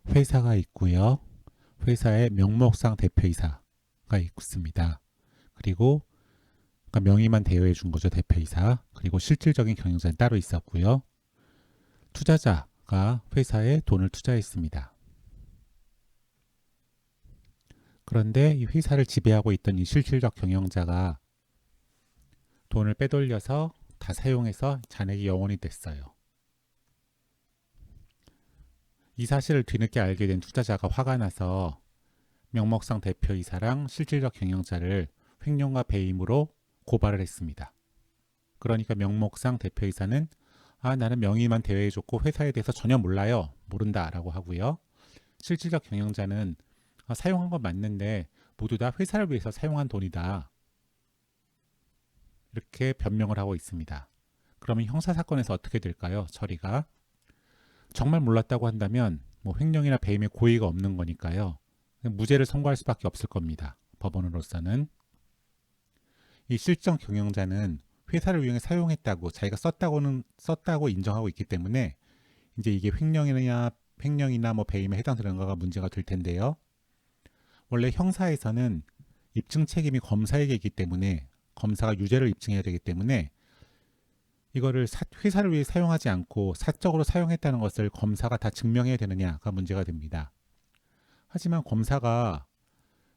회사가 있고요. 회사의 명목상 대표이사가 있습니다. 그리고 그러니까 명의만 대여해 준 거죠. 대표이사. 그리고 실질적인 경영자는 따로 있었고요. 투자자가 회사에 돈을 투자했습니다. 그런데 이 회사를 지배하고 있던 이 실질적 경영자가 돈을 빼돌려서 다 사용해서 잔액이 영원이 됐어요. 이 사실을 뒤늦게 알게 된 투자자가 화가 나서 명목상 대표이사랑 실질적 경영자를 횡령과 배임으로 고발을 했습니다. 그러니까 명목상 대표이사는 나는 명의만 대여해줬고 회사에 대해서 전혀 몰라요. 모른다 라고 하고요. 실질적 경영자는 사용한 건 맞는데 모두 다 회사를 위해서 사용한 돈이다. 이렇게 변명을 하고 있습니다. 그러면 형사사건에서 어떻게 될까요? 처리가. 정말 몰랐다고 한다면 횡령이나 배임의 고의가 없는 거니까요. 무죄를 선고할 수밖에 없을 겁니다. 법원으로서는. 이 실적 경영자는 회사를 위해 사용했다고 자기가 썼다고 인정하고 있기 때문에 이제 이게 횡령이나 배임에 해당되는가가 문제가 될 텐데요. 원래 형사에서는 입증 책임이 검사에게 있기 때문에 검사가 유죄를 입증해야 되기 때문에 이거를 회사를 위해 사용하지 않고 사적으로 사용했다는 것을 검사가 다 증명해야 되느냐가 문제가 됩니다. 하지만 검사가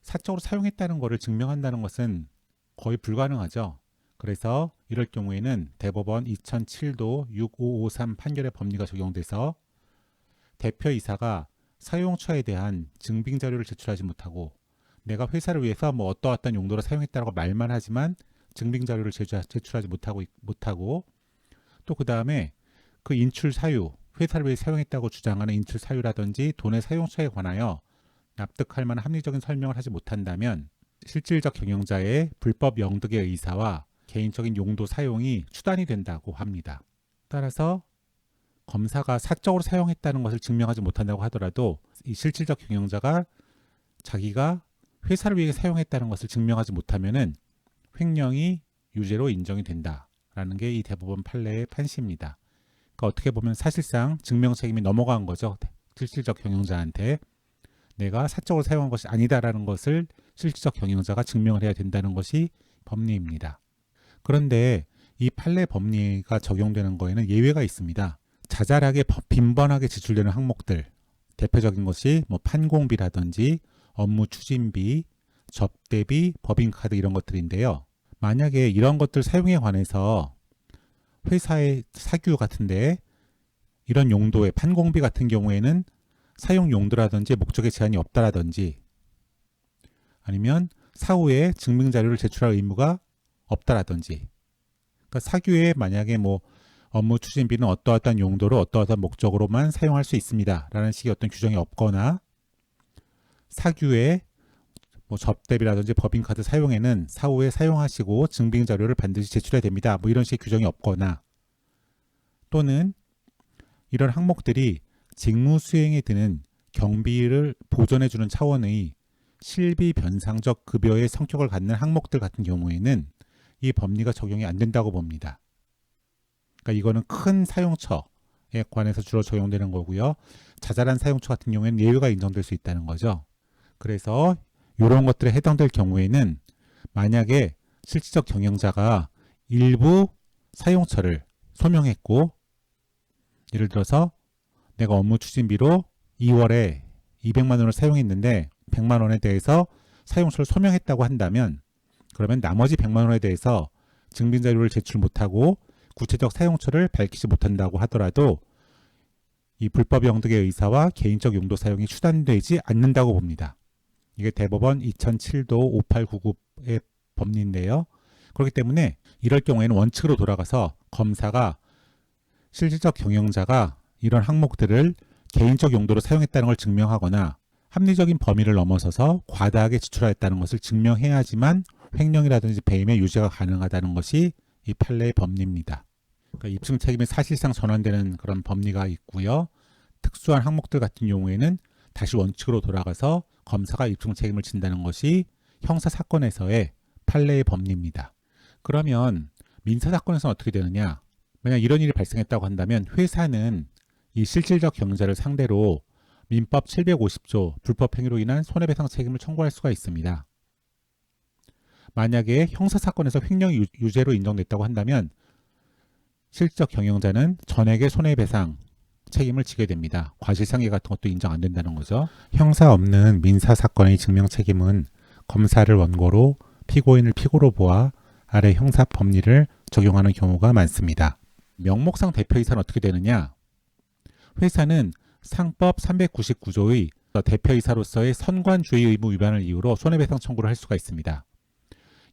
사적으로 사용했다는 것을 증명한다는 것은 거의 불가능하죠. 그래서 이럴 경우에는 대법원 2007도 6553 판결의 법리가 적용돼서 대표이사가 사용처에 대한 증빙 자료를 제출하지 못하고 내가 회사를 위해서 어떠한 용도로 사용했다고 말만 하지만 증빙 자료를 제출하지 못하고 또 그 다음에 그 인출 사유, 회사를 위해 사용했다고 주장하는 인출 사유라든지 돈의 사용처에 관하여 납득할 만한 합리적인 설명을 하지 못한다면 실질적 경영자의 불법 영득의 의사와 개인적인 용도 사용이 추단이 된다고 합니다. 따라서 검사가 사적으로 사용했다는 것을 증명하지 못한다고 하더라도 이 실질적 경영자가 자기가 회사를 위해 사용했다는 것을 증명하지 못하면은 횡령이 유죄로 인정이 된다라는 게 이 대법원 판례의 판시입니다. 그러니까 어떻게 보면 사실상 증명 책임이 넘어간 거죠. 실질적 경영자한테 내가 사적으로 사용한 것이 아니다라는 것을 실질적 경영자가 증명을 해야 된다는 것이 법리입니다. 그런데 이 판례 법리가 적용되는 거에는 예외가 있습니다. 자잘하게 빈번하게 지출되는 항목들, 대표적인 것이 판공비라든지 업무 추진비, 접대비, 법인카드 이런 것들인데요. 만약에 이런 것들 사용에 관해서 회사의 사규 같은데 이런 용도의 판공비 같은 경우에는 사용 용도라든지 목적의 제한이 없다라든지 아니면 사후에 증빙 자료를 제출할 의무가 없다라든지 그러니까 사규에 만약에 업무 추진비는 어떠한 용도로 어떠한 목적으로만 사용할 수 있습니다 라는 식의 어떤 규정이 없거나 사규에 접대비라든지 법인카드 사용에는 사후에 사용하시고 증빙 자료를 반드시 제출해야 됩니다 이런 식의 규정이 없거나 또는 이런 항목들이 직무 수행에 드는 경비를 보전해주는 차원의 실비 변상적 급여의 성격을 갖는 항목들 같은 경우에는 이 법리가 적용이 안 된다고 봅니다. 그러니까 이거는 큰 사용처에 관해서 주로 적용되는 거고요. 자잘한 사용처 같은 경우에는 예외가 인정될 수 있다는 거죠. 그래서 이런 것들에 해당될 경우에는 만약에 실질적 경영자가 일부 사용처를 소명했고 예를 들어서 내가 업무 추진비로 2월에 200만 원을 사용했는데 100만 원에 대해서 사용처를 소명했다고 한다면 그러면 나머지 100만 원에 대해서 증빙 자료를 제출 못하고 구체적 사용처를 밝히지 못한다고 하더라도 이 불법 영득의 의사와 개인적 용도 사용이 추단되지 않는다고 봅니다. 이게 대법원 2007도 5899의 법리인데요. 그렇기 때문에 이럴 경우에는 원칙으로 돌아가서 검사가 실질적 경영자가 이런 항목들을 개인적 용도로 사용했다는 걸 증명하거나 합리적인 범위를 넘어서서 과다하게 지출하였다는 것을 증명해야지만 횡령이라든지 배임의 유죄가 가능하다는 것이 이 판례의 법리입니다. 그러니까 입증 책임이 사실상 전환되는 그런 법리가 있고요. 특수한 항목들 같은 경우에는 다시 원칙으로 돌아가서 검사가 입증 책임을 진다는 것이 형사사건에서의 판례의 법리입니다. 그러면 민사사건에서는 어떻게 되느냐? 만약 이런 일이 발생했다고 한다면 회사는 이 실질적 경영자를 상대로 민법 750조 불법 행위로 인한 손해배상 책임을 청구할 수가 있습니다. 만약에 형사사건에서 횡령 유죄로 인정됐다고 한다면 실질적 경영자는 전액의 손해배상 책임을 지게 됩니다. 과실상해 같은 것도 인정 안 된다는 거죠. 형사 없는 민사사건의 증명책임은 검사를 원고로 피고인을 피고로 보아 아래 형사 법리를 적용하는 경우가 많습니다. 명목상 대표이사는 어떻게 되느냐? 회사는 상법 399조의 대표이사로서의 선관주의 의무 위반을 이유로 손해배상 청구를 할 수가 있습니다.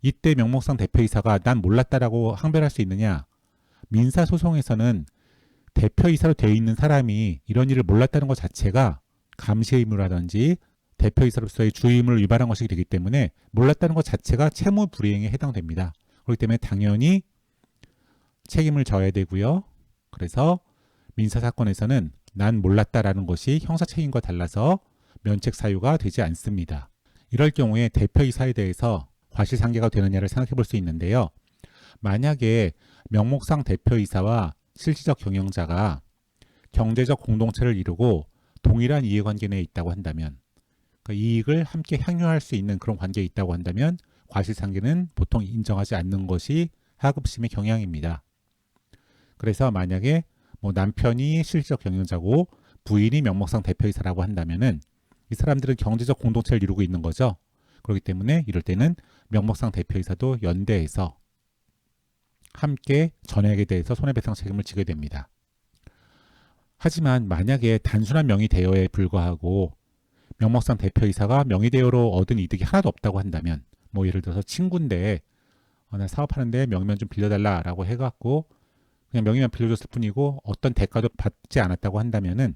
이때 명목상 대표이사가 난 몰랐다라고 항변할 수 있느냐? 민사소송에서는 대표이사로 되어 있는 사람이 이런 일을 몰랐다는 것 자체가 감시 의무라든지 대표이사로서의 주의 의무를 위반한 것이 되기 때문에 몰랐다는 것 자체가 채무 불이행에 해당됩니다. 그렇기 때문에 당연히 책임을 져야 되고요. 그래서 민사사건에서는 난 몰랐다라는 것이 형사책임과 달라서 면책 사유가 되지 않습니다. 이럴 경우에 대표이사에 대해서 과실상계가 되느냐를 생각해 볼 수 있는데요. 만약에 명목상 대표이사와 실질적 경영자가 경제적 공동체를 이루고 동일한 이해관계 내에 있다고 한다면 그 이익을 함께 향유할 수 있는 그런 관계에 있다고 한다면 과실상계는 보통 인정하지 않는 것이 하급심의 경향입니다. 그래서 만약에 남편이 실질적 경영자고 부인이 명목상 대표이사라고 한다면은 이 사람들은 경제적 공동체를 이루고 있는 거죠. 그렇기 때문에 이럴 때는 명목상 대표이사도 연대해서 함께 전액에 대해서 손해배상 책임을 지게 됩니다. 하지만 만약에 단순한 명의대여에 불과하고 명목상 대표이사가 명의대여로 얻은 이득이 하나도 없다고 한다면 예를 들어서 친구인데 나 사업하는데 명의만 좀 빌려달라라고 해갖고 그냥 명의만 빌려줬을 뿐이고 어떤 대가도 받지 않았다고 한다면은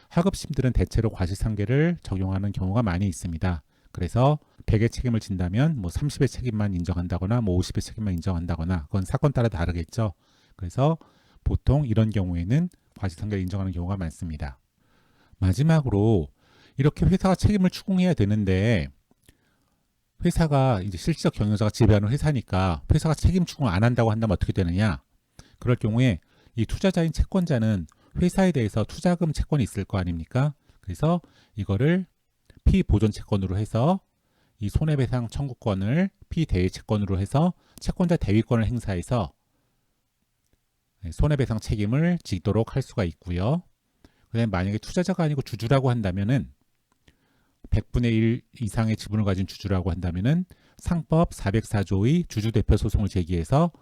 하급심들은 대체로 과실상계를 적용하는 경우가 많이 있습니다. 그래서 100의 책임을 진다면 30의 책임만 인정한다거나 50의 책임만 인정한다거나 그건 사건 따라 다르겠죠. 그래서 보통 이런 경우에는 과실상계를 인정하는 경우가 많습니다. 마지막으로 이렇게 회사가 책임을 추궁해야 되는데 회사가 이제 실질적 경영자가 지배하는 회사니까 회사가 책임 추궁을 안 한다고 한다면 어떻게 되느냐? 그럴 경우에 이 투자자인 채권자는 회사에 대해서 투자금 채권이 있을 거 아닙니까? 그래서 이거를 피보존 채권으로 해서 이 손해배상 청구권을 피대위 채권으로 해서 채권자 대위권을 행사해서 손해배상 책임을 지도록 할 수가 있고요. 그다음에 만약에 투자자가 아니고 주주라고 한다면은 100분의 1 이상의 지분을 가진 주주라고 한다면은 상법 404조의 주주대표 소송을 제기해서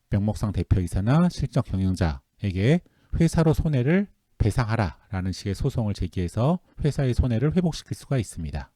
명목상 대표이사나 실적 경영자에게 회사로 손해를 배상하라라는 식의 소송을 제기해서 회사의 손해를 회복시킬 수가 있습니다.